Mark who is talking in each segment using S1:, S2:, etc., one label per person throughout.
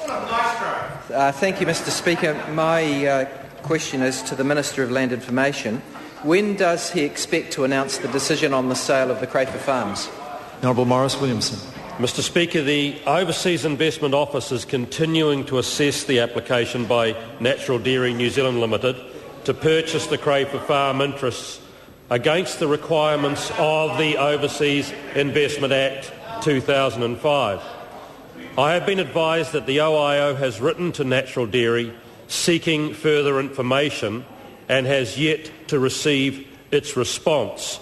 S1: Thank you, Mr Speaker. My question is to the Minister of Land Information. When does he expect to announce the decision on the sale of the Crafar Farms?
S2: The Honourable Maurice Williamson.
S3: Mr Speaker, the Overseas Investment Office is continuing to assess the application by Natural Dairy New Zealand Limited to purchase the Crafar Farm interests against the requirements of the Overseas Investment Act 2005. I have been advised that the OIO has written to Natural Dairy seeking further information and has yet to receive its response.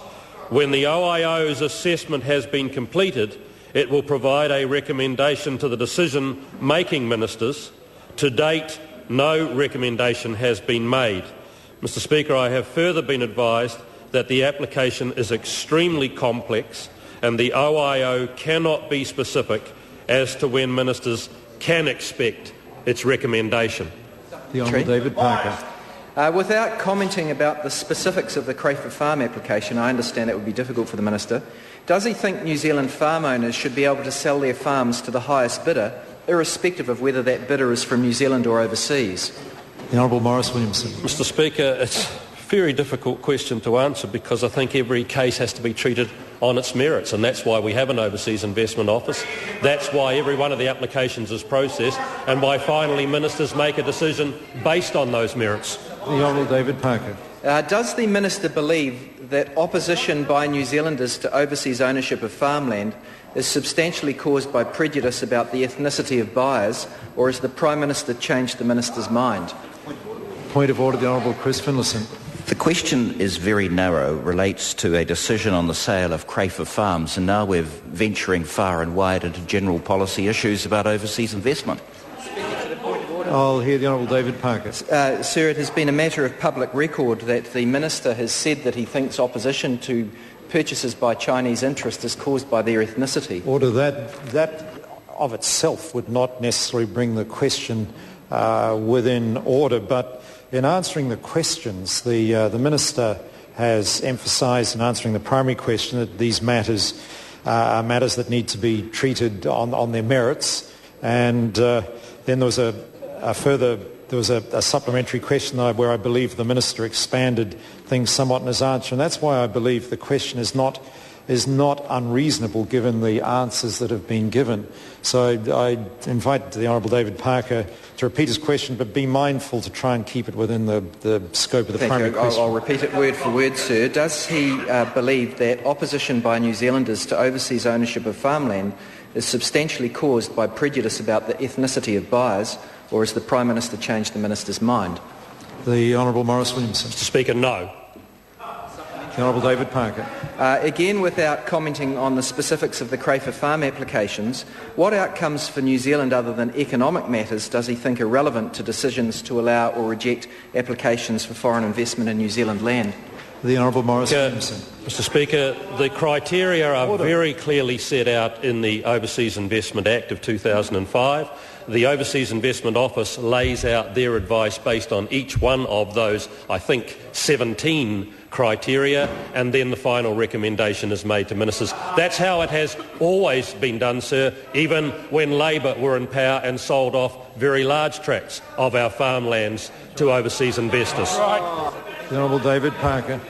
S3: When the OIO's assessment has been completed, it will provide a recommendation to the decision-making ministers. To date, no recommendation has been made. Mr Speaker, I have further been advised that the application is extremely complex and the OIO cannot be specific as to when ministers can expect its recommendation.
S2: The Honourable David Parker.
S1: Without commenting about the specifics of the Crafar Farm application, I understand that would be difficult for the Minister, does he think New Zealand farm owners should be able to sell their farms to the highest bidder, irrespective of whether that bidder is from New Zealand or overseas?
S2: The Honourable Maurice Williamson.
S3: Mr Speaker, it's a very difficult question to answer because I think every case has to be treated on its merits, and that's why we have an Overseas Investment Office. That's why every one of the applications is processed and why finally ministers make a decision based on those merits.
S2: The Honourable David Parker.
S1: Does the Minister believe that opposition by New Zealanders to overseas ownership of farmland is substantially caused by prejudice about the ethnicity of buyers, or has the Prime Minister changed the Minister's mind?
S2: Point of order, the Honourable Chris Finlayson.
S4: The question is very narrow, relates to a decision on the sale of Crafar Farms, and now we're venturing far and wide into general policy issues about overseas investment.
S2: I'll hear the Honourable David Parker.
S1: Sir, it has been a matter of public record that the Minister has said that he thinks opposition to purchases by Chinese interest is caused by their ethnicity.
S5: Order. That of itself would not necessarily bring the question within order, but in answering the questions, the Minister has emphasised in answering the primary question that these matters are matters that need to be treated on their merits, and then there was a supplementary question where I believe the Minister expanded things somewhat in his answer, and that's why I believe the question is not unreasonable given the answers that have been given. So I invite the Honourable David Parker to repeat his question, but be mindful to try and keep it within the scope of the primary question.
S1: I'll repeat it word for word, sir. Does he believe that opposition by New Zealanders to overseas ownership of farmland is substantially caused by prejudice about the ethnicity of buyers, or has the Prime Minister changed the Minister's mind?
S2: The Honourable Maurice Williamson.
S3: Mr Speaker, no.
S2: The Honourable David Parker.
S1: Again, without commenting on the specifics of the Crafar Farm applications, what outcomes for New Zealand other than economic matters does he think are relevant to decisions to allow or reject applications for foreign investment in New Zealand land?
S2: The Honourable Maurice Williamson.
S3: Mr Speaker, the criteria are very clearly set out in the Overseas Investment Act of 2005. The Overseas Investment Office lays out their advice based on each one of those, I think, 17 criteria, and then the final recommendation is made to ministers. That's how it has always been done, sir, even when Labor were in power and sold off very large tracts of our farmlands to overseas investors.
S2: The Honourable David Parker.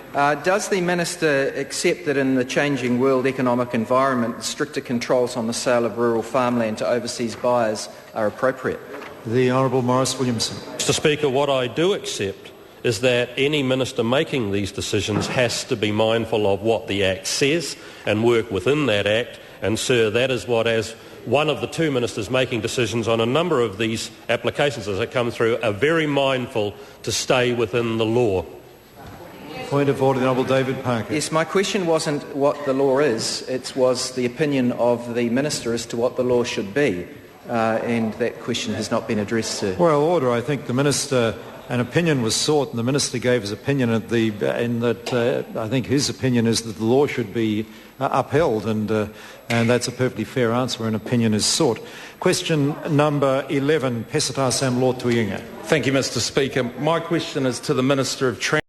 S1: Does the Minister accept that in the changing world economic environment, stricter controls on the sale of rural farmland to overseas buyers are appropriate?
S2: The Honourable Maurice Williamson.
S3: Mr Speaker, what I do accept is that any minister making these decisions has to be mindful of what the Act says and work within that Act. And, sir, that is what, as one of the two ministers making decisions on a number of these applications as they come through, are very mindful to stay within the law.
S2: Point of order, the Honourable David Parker.
S1: Yes, my question wasn't what the law is, it was the opinion of the Minister as to what the law should be, and that question has not been addressed, sir.
S2: Well, order. I think the Minister, an opinion was sought, and the Minister gave his opinion I think his opinion is that the law should be upheld, and that's a perfectly fair answer where an opinion is sought. Question number 11, Pesata Sam Lord Tuiinga.
S6: Thank you, Mr Speaker. My question is to the Minister of Transport.